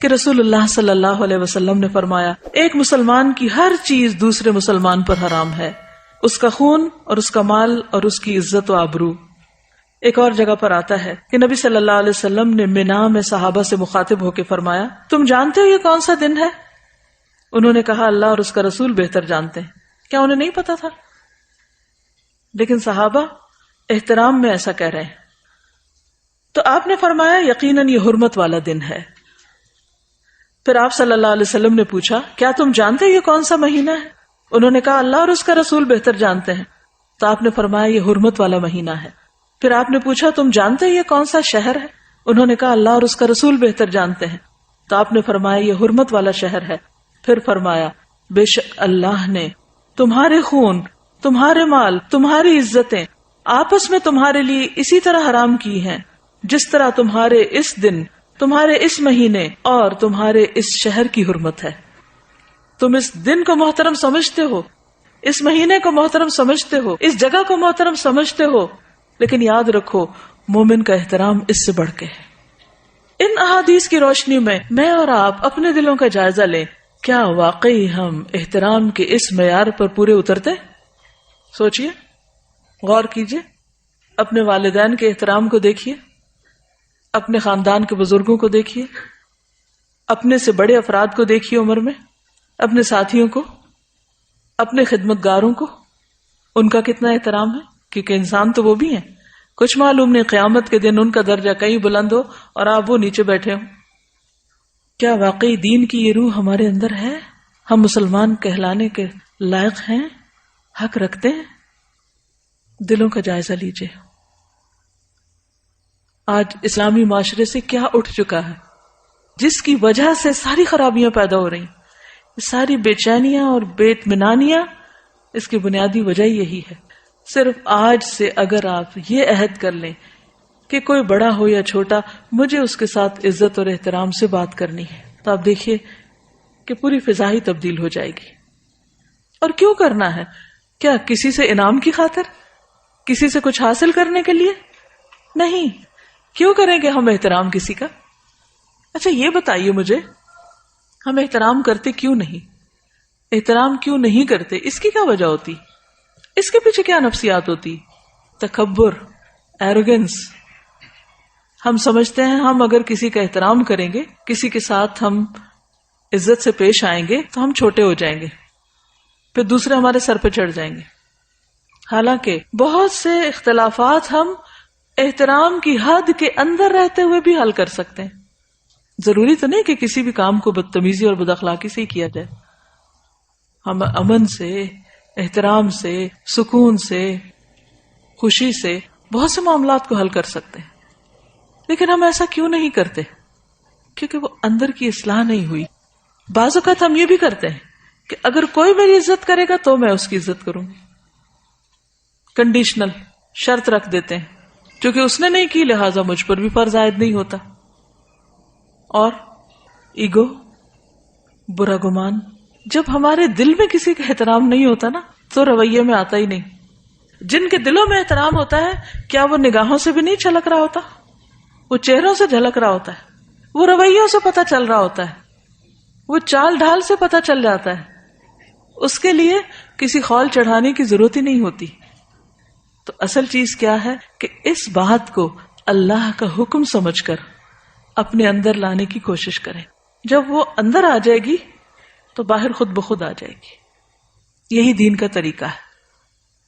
کہ رسول اللہ صلی اللہ علیہ وسلم نے فرمایا ایک مسلمان کی ہر چیز دوسرے مسلمان پر حرام ہے، اس کا خون اور اس کا مال اور اس کی عزت و آبرو۔ ایک اور جگہ پر آتا ہے کہ نبی صلی اللہ علیہ وسلم نے منا میں صحابہ سے مخاطب ہو کے فرمایا تم جانتے ہو یہ کون سا دن ہے؟ انہوں نے کہا اللہ اور اس کا رسول بہتر جانتے ہیں۔ کیا انہیں نہیں پتا تھا؟ لیکن صحابہ احترام میں ایسا کہہ رہے ہیں، تو آپ نے فرمایا یقیناً یہ حرمت والا دن ہے۔ پھر آپ صلی اللہ علیہ وسلم نے پوچھا کیا تم جانتے ہو یہ کون سا مہینہ ہے؟ انہوں نے کہا اللہ اور اس کا رسول بہتر جانتے ہیں۔ تو آپ نے فرمایا یہ حرمت والا مہینہ ہے۔ پھر آپ نے پوچھا تم جانتے ہو یہ کون سا شہر ہے؟ انہوں نے کہا اللہ اور اس کا رسول بہتر جانتے ہیں۔ تو آپ نے فرمایا یہ حرمت والا شہر ہے۔ پھر فرمایا بے شک اللہ نے تمہارے خون، تمہارے مال، تمہاری عزتیں آپس میں تمہارے لیے اسی طرح حرام کی ہیں جس طرح تمہارے اس دن، تمہارے اس مہینے اور تمہارے اس شہر کی حرمت ہے۔ تم اس دن کو محترم سمجھتے ہو، اس مہینے کو محترم سمجھتے ہو، اس جگہ کو محترم سمجھتے ہو، لیکن یاد رکھو مومن کا احترام اس سے بڑھ کے ہے۔ ان احادیث کی روشنی میں اور آپ اپنے دلوں کا جائزہ لیں، کیا واقعی ہم احترام کے اس معیار پر پورے اترتے؟ سوچئے، غور کیجئے، اپنے والدین کے احترام کو دیکھیے، اپنے خاندان کے بزرگوں کو دیکھیے، اپنے سے بڑے افراد کو دیکھیے عمر میں، اپنے ساتھیوں کو، اپنے خدمتگاروں کو، ان کا کتنا احترام ہے، کیونکہ انسان تو وہ بھی ہیں۔ کچھ معلوم نہیں قیامت کے دن ان کا درجہ کہیں بلند ہو اور آپ وہ نیچے بیٹھے ہوں۔ کیا واقعی دین کی یہ روح ہمارے اندر ہے؟ ہم مسلمان کہلانے کے لائق ہیں؟ حق رکھتے ہیں؟ دلوں کا جائزہ لیجئے۔ آج اسلامی معاشرے سے کیا اٹھ چکا ہے جس کی وجہ سے ساری خرابیاں پیدا ہو رہی، ساری بے چینیاں اور بے اطمینانیاں، اس کی بنیادی وجہ یہی ہے۔ صرف آج سے اگر آپ یہ عہد کر لیں کہ کوئی بڑا ہو یا چھوٹا مجھے اس کے ساتھ عزت اور احترام سے بات کرنی ہے، تو آپ دیکھیے کہ پوری فضا ہی تبدیل ہو جائے گی۔ اور کیوں کرنا ہے؟ کیا کسی سے انعام کی خاطر؟ کسی سے کچھ حاصل کرنے کے لیے؟ نہیں۔ کیوں کریں گے ہم احترام کسی کا؟ اچھا یہ بتائیے مجھے، ہم احترام کرتے کیوں نہیں؟ احترام کیوں نہیں کرتے؟ اس کی کیا وجہ ہوتی؟ اس کے پیچھے کیا نفسیات ہوتی؟ تکبر، ایروگنس۔ ہم سمجھتے ہیں ہم اگر کسی کا احترام کریں گے، کسی کے ساتھ ہم عزت سے پیش آئیں گے تو ہم چھوٹے ہو جائیں گے، پھر دوسرے ہمارے سر پہ چڑھ جائیں گے۔ حالانکہ بہت سے اختلافات ہم احترام کی حد کے اندر رہتے ہوئے بھی حل کر سکتے ہیں۔ ضروری تو نہیں کہ کسی بھی کام کو بدتمیزی اور بد اخلاقی سے ہی کیا جائے۔ ہم امن سے، احترام سے، سکون سے، خوشی سے بہت سے معاملات کو حل کر سکتے ہیں، لیکن ہم ایسا کیوں نہیں کرتے؟ کیونکہ وہ اندر کی اصلاح نہیں ہوئی۔ بعض اوقات ہم یہ بھی کرتے ہیں کہ اگر کوئی میری عزت کرے گا تو میں اس کی عزت کروں گی، کنڈیشنل شرط رکھ دیتے ہیں، کیونکہ اس نے نہیں کی لہٰذا مجھ پر بھی فرض عائد نہیں ہوتا۔ اور ایگو، برا گمان، جب ہمارے دل میں کسی کا احترام نہیں ہوتا نا تو رویے میں آتا ہی نہیں۔ جن کے دلوں میں احترام ہوتا ہے کیا وہ نگاہوں سے بھی نہیں چھلک رہا ہوتا؟ وہ چہروں سے جھلک رہا ہوتا ہے، وہ رویوں سے پتہ چل رہا ہوتا ہے، وہ چال ڈھال سے پتہ چل جاتا ہے۔ اس کے لیے کسی خول چڑھانے کی ضرورت ہی نہیں ہوتی۔ تو اصل چیز کیا ہے کہ اس بات کو اللہ کا حکم سمجھ کر اپنے اندر لانے کی کوشش کریں۔ جب وہ اندر آ جائے گی تو باہر خود بخود آ جائے گی۔ یہی دین کا طریقہ ہے،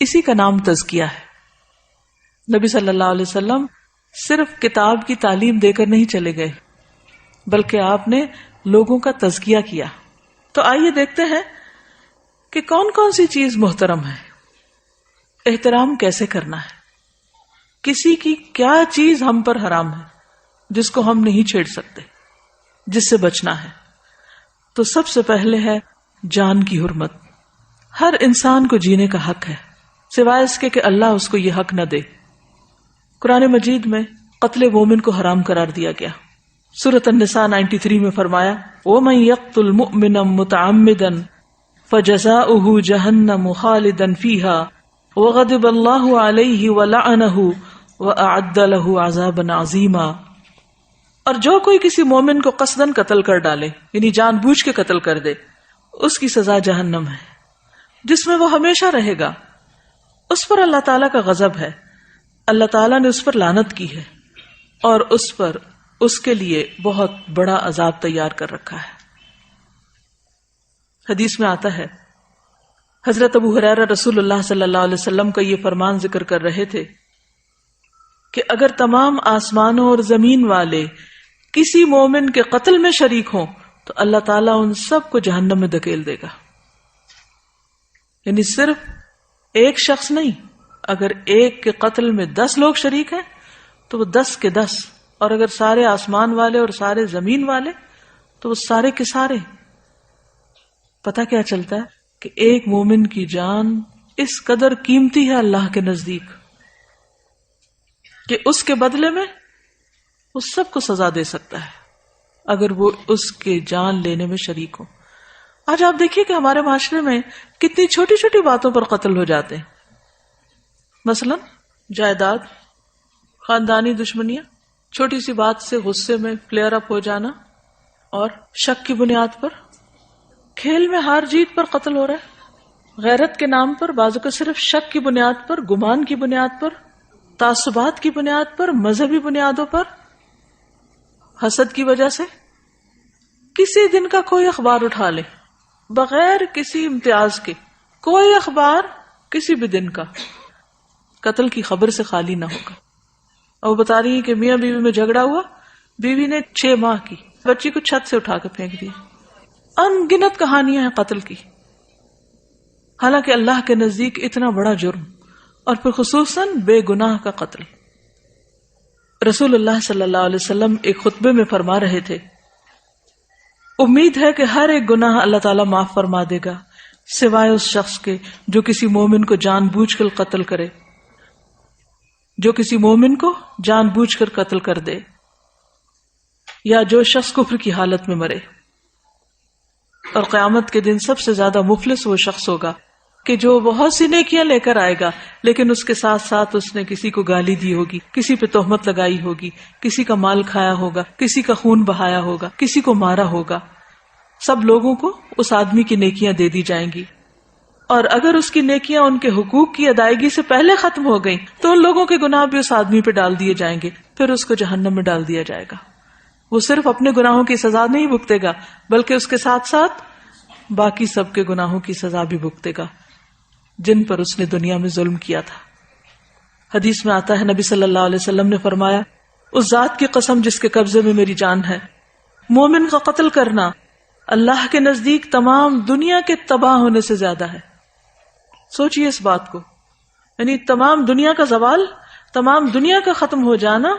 اسی کا نام تزکیہ ہے۔ نبی صلی اللہ علیہ وسلم صرف کتاب کی تعلیم دے کر نہیں چلے گئے، بلکہ آپ نے لوگوں کا تزکیہ کیا۔ تو آئیے دیکھتے ہیں کہ کون کون سی چیز محترم ہے، احترام کیسے کرنا ہے، کسی کی کیا چیز ہم پر حرام ہے جس کو ہم نہیں چھیڑ سکتے، جس سے بچنا ہے۔ تو سب سے پہلے ہے جان کی حرمت۔ ہر انسان کو جینے کا حق ہے، سوائے اس کے کہ اللہ اس کو یہ حق نہ دے۔ قرآن مجید میں قتل مومن کو حرام قرار دیا گیا۔ سورۃ النساء 93 میں فرمایا وَمَن يَقْتُلْ مُؤْمِنًا مُتَعَمِّدًا فَجَزَاؤُهُ جَهَنَّمُ خَالِدًا فِيهَا وَغَضِبَ اللَّهُ عَلَيْهِ وَلَعَنَهُ وَأَعَدَّ لَهُ عَذَابًا عَظِيمًا۔ اور جو کوئی کسی مومن کو قصدن قتل کر ڈالے یعنی جان بوجھ کے قتل کر دے، اس کی سزا جہنم ہے جس میں وہ ہمیشہ رہے گا. اس پر اللہ تعالیٰ کا غضب ہے، اللہ تعالیٰ نے اس پر لعنت کی ہے اور اس پر اس کے لیے بہت بڑا عذاب تیار کر رکھا ہے. حدیث میں آتا ہے حضرت ابو ہریرہ رسول اللہ صلی اللہ علیہ وسلم کا یہ فرمان ذکر کر رہے تھے کہ اگر تمام آسمانوں اور زمین والے کسی مومن کے قتل میں شریک ہوں تو اللہ تعالیٰ ان سب کو جہنم میں دھکیل دے گا. یعنی صرف ایک شخص نہیں، اگر ایک کے قتل میں 10 لوگ شریک ہیں تو وہ 10 کے 10، اور اگر سارے آسمان والے اور سارے زمین والے تو وہ سارے کے سارے. پتہ کیا چلتا ہے کہ ایک مومن کی جان اس قدر قیمتی ہے اللہ کے نزدیک کہ اس کے بدلے میں وہ سب کو سزا دے سکتا ہے اگر وہ اس کے جان لینے میں شریک ہو. آج آپ دیکھیے کہ ہمارے معاشرے میں کتنی چھوٹی چھوٹی باتوں پر قتل ہو جاتے ہیں، مثلا جائیداد، خاندانی دشمنیاں، چھوٹی سی بات سے غصے میں فلیئر اپ ہو جانا، اور شک کی بنیاد پر، کھیل میں ہار جیت پر قتل ہو رہا ہے، غیرت کے نام پر، بعضوں کو صرف شک کی بنیاد پر، گمان کی بنیاد پر، تعصبات کی بنیاد پر، مذہبی بنیادوں پر، حسد کی وجہ سے. کسی دن کا کوئی اخبار اٹھا لے بغیر کسی امتیاز کے، کوئی اخبار کسی بھی دن کا قتل کی خبر سے خالی نہ ہوگا. اور وہ بتا رہی ہے کہ میاں بیوی میں جھگڑا ہوا، بیوی نے 6 ماہ کی بچی کو چھت سے اٹھا کے پھینک دیا. ان گنت کہانیاں ہیں قتل کی، حالانکہ اللہ کے نزدیک اتنا بڑا جرم، اور پھر خصوصاً بے گناہ کا قتل. رسول اللہ صلی اللہ علیہ وسلم ایک خطبے میں فرما رہے تھے، امید ہے کہ ہر ایک گناہ اللہ تعالیٰ معاف فرما دے گا سوائے اس شخص کے جو کسی مومن کو جان بوجھ کر قتل کرے، جو کسی مومن کو جان بوجھ کر قتل کر دے، یا جو شخص کفر کی حالت میں مرے. اور قیامت کے دن سب سے زیادہ مفلس وہ شخص ہوگا کہ جو بہت سی نیکیاں لے کر آئے گا لیکن اس کے ساتھ ساتھ اس نے کسی کو گالی دی ہوگی، کسی پہ تہمت لگائی ہوگی، کسی کا مال کھایا ہوگا، کسی کا خون بہایا ہوگا، کسی کو مارا ہوگا. سب لوگوں کو اس آدمی کی نیکیاں دے دی جائیں گی، اور اگر اس کی نیکیاں ان کے حقوق کی ادائیگی سے پہلے ختم ہو گئیں تو ان لوگوں کے گناہ بھی اس آدمی پہ ڈال دیے جائیں گے، پھر اس کو جہنم میں ڈال دیا جائے گا. وہ صرف اپنے گناہوں کی سزا نہیں بھگتے گا بلکہ اس کے ساتھ ساتھ باقی سب کے گناہوں کی سزا بھی بھگتے گا جن پر اس نے دنیا میں ظلم کیا تھا. حدیث میں آتا ہے نبی صلی اللہ علیہ وسلم نے فرمایا، اس ذات کی قسم جس کے قبضے میں میری جان ہے، مومن کا قتل کرنا اللہ کے نزدیک تمام دنیا کے تباہ ہونے سے زیادہ ہے. سوچئے اس بات کو، یعنی تمام دنیا کا زوال، تمام دنیا کا ختم ہو جانا.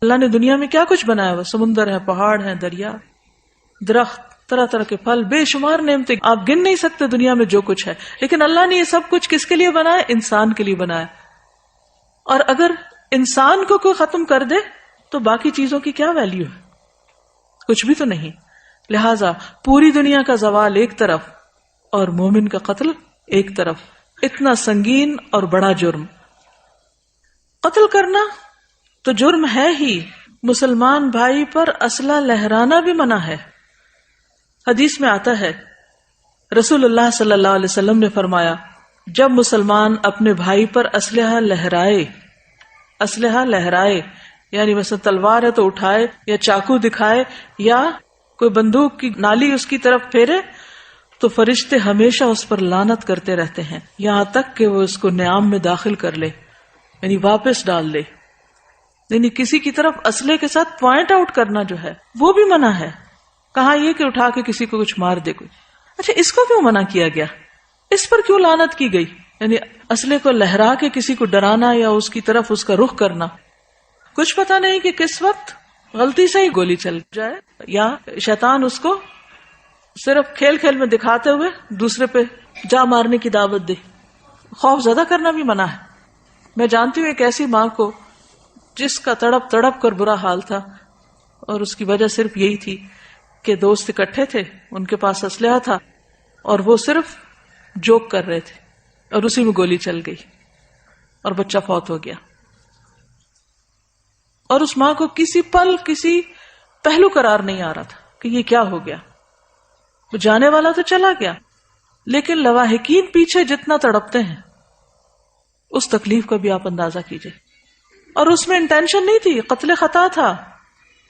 اللہ نے دنیا میں کیا کچھ بنایا ہوا، سمندر ہے، پہاڑ ہیں، دریا، درخت، طرح طرح کے پھل، بے شمار نعمتیں، آپ گن نہیں سکتے دنیا میں جو کچھ ہے. لیکن اللہ نے یہ سب کچھ کس کے لیے بنایا؟ انسان کے لیے بنایا. اور اگر انسان کو کوئی ختم کر دے تو باقی چیزوں کی کیا ویلیو ہے؟ کچھ بھی تو نہیں. لہذا پوری دنیا کا زوال ایک طرف اور مومن کا قتل ایک طرف، اتنا سنگین اور بڑا جرم. قتل کرنا تو جرم ہے ہی، مسلمان بھائی پر اسلحہ لہرانا بھی منع ہے. حدیث میں آتا ہے رسول اللہ صلی اللہ علیہ وسلم نے فرمایا، جب مسلمان اپنے بھائی پر اسلحہ لہرائے یعنی مثلا تلوار ہے تو اٹھائے، یا چاقو دکھائے، یا کوئی بندوق کی نالی اس کی طرف پھیرے، تو فرشتے ہمیشہ اس پر لعنت کرتے رہتے ہیں یہاں تک کہ وہ اس کو نیام میں داخل کر لے، یعنی واپس ڈال لے. یعنی کسی کی طرف اسلحے کے ساتھ پوائنٹ آؤٹ کرنا جو ہے وہ بھی منع ہے. کہاں یہ کہ اٹھا کے کسی کو کچھ مار دے کوئی. اچھا، اس کو کیوں منع کیا گیا؟ اس پر کیوں لعنت کی گئی؟ یعنی اسلحے کو لہرا کے کسی کو ڈرانا یا اس کی طرف اس کا رخ کرنا. کچھ پتہ نہیں کہ کس وقت غلطی سے ہی گولی چل جائے، یا شیطان اس کو صرف کھیل کھیل میں دکھاتے ہوئے دوسرے پہ جا مارنے کی دعوت دے. خوف زدہ کرنا بھی منع ہے. میں جانتی ہوں ایک ایسی ماں کو جس کا تڑپ تڑپ کر برا حال تھا، اور اس کی وجہ صرف یہی تھی کہ دوست اکٹھے تھے، ان کے پاس اسلحہ تھا، اور وہ صرف جوک کر رہے تھے، اور اسی میں گولی چل گئی اور بچہ فوت ہو گیا. اور اس ماں کو کسی پل کسی پہلو قرار نہیں آ رہا تھا کہ یہ کیا ہو گیا. وہ جانے والا تو چلا گیا، لیکن لواحقین پیچھے جتنا تڑپتے ہیں اس تکلیف کا بھی آپ اندازہ کیجئے. اور اس میں انٹینشن نہیں تھی، قتل خطا تھا،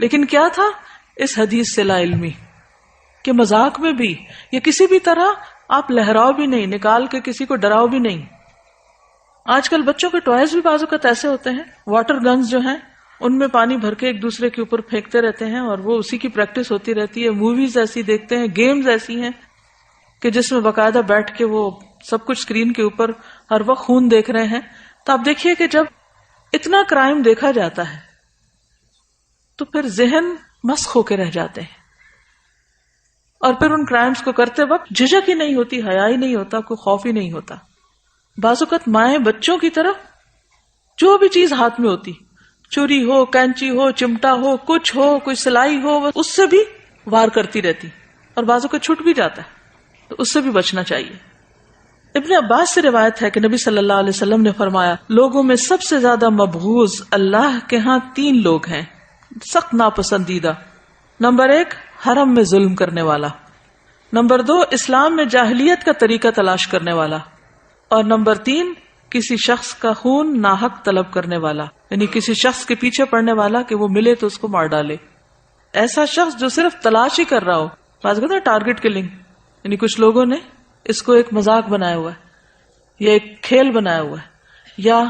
لیکن کیا تھا؟ اس حدیث سے لا علمی کہ مذاق میں بھی یا کسی بھی طرح آپ لہراؤ بھی نہیں، نکال کے کسی کو ڈراؤ بھی نہیں. آج کل بچوں کے ٹوائز بھی بعض اوقات ایسے ہوتے ہیں، واٹر گنز جو ہیں ان میں پانی بھر کے ایک دوسرے کے اوپر پھینکتے رہتے ہیں اور وہ اسی کی پریکٹس ہوتی رہتی ہے. موویز ایسی دیکھتے ہیں، گیمز ایسی ہیں کہ جس میں باقاعدہ بیٹھ کے وہ سب کچھ اسکرین کے اوپر ہر وقت خون دیکھ رہے ہیں. تو آپ دیکھیے کہ جب اتنا کرائم دیکھا جاتا ہے تو پھر ذہن مسخ ہو کے رہ جاتے ہیں، اور پھر ان کرائمز کو کرتے وقت جھجک ہی نہیں ہوتی، حیا ہی نہیں ہوتا، کوئی خوف ہی نہیں ہوتا. بعض اوقات مائیں بچوں کی طرف جو بھی چیز ہاتھ میں ہوتی، چوری ہو، کینچی ہو، چمٹا ہو، کچھ ہو، کوئی سلائی ہو، اس سے بھی وار کرتی رہتی، اور بعض اوقات چھٹ بھی جاتا ہے، تو اس سے بھی بچنا چاہیے. ابن عباس سے روایت ہے کہ نبی صلی اللہ علیہ وسلم نے فرمایا، لوگوں میں سب سے زیادہ مبغوض اللہ کے ہاں 3 لوگ ہیں، سخت ناپسندیدہ. نمبر 1 حرم میں ظلم کرنے والا، نمبر 2 اسلام میں جاہلیت کا طریقہ تلاش کرنے والا، اور نمبر 3 کسی شخص کا خون ناحق طلب کرنے والا، یعنی کسی شخص کے پیچھے پڑنے والا کہ وہ ملے تو اس کو مار ڈالے. ایسا شخص جو صرف تلاش ہی کر رہا ہو، بات کرتے ہیں ٹارگٹ کلنگ، یعنی کچھ لوگوں نے اس کو ایک مذاق بنایا ہوا ہے یا ایک کھیل بنایا ہوا ہے، یا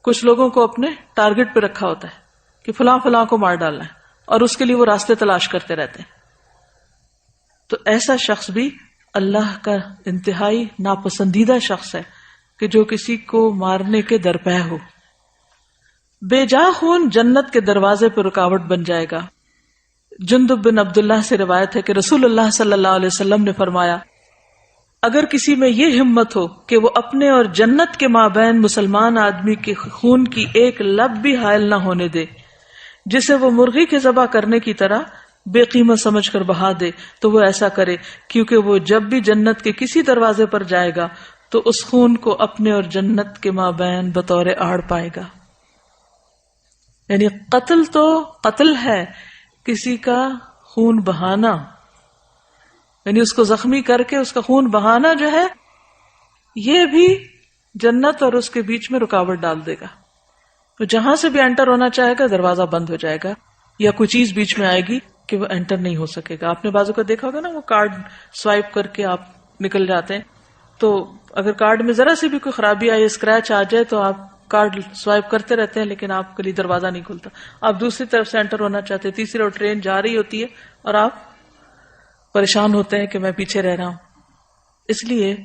کچھ لوگوں کو اپنے ٹارگٹ پہ رکھا ہوتا ہے کہ فلاں فلاں کو مار ڈالنا ہے، اور اس کے لیے وہ راستے تلاش کرتے رہتے ہیں. تو ایسا شخص بھی اللہ کا انتہائی ناپسندیدہ شخص ہے کہ جو کسی کو مارنے کے درپے ہو. بے جا خون جنت کے دروازے پر رکاوٹ بن جائے گا. جندب بن عبداللہ سے روایت ہے کہ رسول اللہ صلی اللہ علیہ وسلم نے فرمایا، اگر کسی میں یہ ہمت ہو کہ وہ اپنے اور جنت کے مابین مسلمان آدمی کے خون کی ایک لب بھی حائل نہ ہونے دے، جسے وہ مرغی کے ذبح کرنے کی طرح بے قیمت سمجھ کر بہا دے، تو وہ ایسا کرے، کیونکہ وہ جب بھی جنت کے کسی دروازے پر جائے گا تو اس خون کو اپنے اور جنت کے مابین بطور آڑ پائے گا. یعنی قتل تو قتل ہے، کسی کا خون بہانا، یعنی اس کو زخمی کر کے اس کا خون بہانا جو ہے، یہ بھی جنت اور اس کے بیچ میں رکاوٹ ڈال دے گا. تو جہاں سے بھی انٹر ہونا چاہے گا دروازہ بند ہو جائے گا، یا کوئی چیز بیچ میں آئے گی کہ وہ انٹر نہیں ہو سکے گا. آپ نے بازو کا دیکھا ہوگا نا، وہ کارڈ سوائپ کر کے آپ نکل جاتے ہیں، تو اگر کارڈ میں ذرا سی بھی کوئی خرابی آئے، اسکریچ آ جائے، تو آپ کارڈ سوائپ کرتے رہتے ہیں لیکن آپ کے لیے دروازہ نہیں کھلتا. آپ دوسری طرف سے انٹر ہونا چاہتے ہیں، تیسری اور ٹرین جا رہی ہوتی ہے اور آپ پریشان ہوتے ہیں کہ میں پیچھے رہ رہا ہوں. اس لیے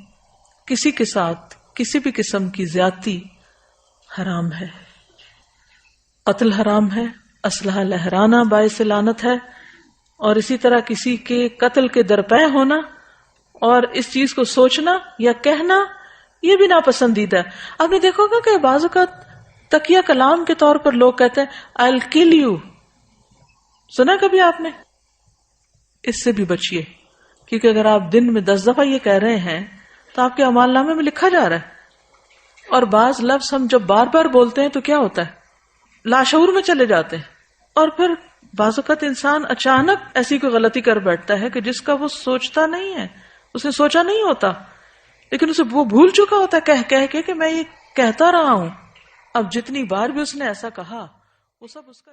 کسی کے ساتھ کسی بھی قسم کی زیادتی حرام ہے. قتل حرام ہے، اسلحہ لہرانا باعث لعنت ہے، اور اسی طرح کسی کے قتل کے درپے ہونا اور اس چیز کو سوچنا یا کہنا، یہ بھی ناپسندیدہ ہے. آپ نے دیکھا ہوگا کہ بعض اوقات تکیہ کلام کے طور پر لوگ کہتے ہیں I'll kill you، سنا کبھی آپ نے؟ اس سے بھی بچیے، کیونکہ اگر آپ دن میں 10 دفعہ یہ کہہ رہے ہیں تو آپ کے اعمال نامے میں لکھا جا رہا ہے. اور بعض لفظ ہم جب بار بار بولتے ہیں تو کیا ہوتا ہے، لاشعور میں چلے جاتے ہیں، اور پھر بعض اوقات انسان اچانک ایسی کوئی غلطی کر بیٹھتا ہے کہ جس کا وہ سوچتا نہیں ہے، اس نے سوچا نہیں ہوتا، لیکن اسے وہ بھول چکا ہوتا ہے کہہ کے کہ میں یہ کہتا رہا ہوں. اب جتنی بار بھی اس نے ایسا کہا وہ سب اس کا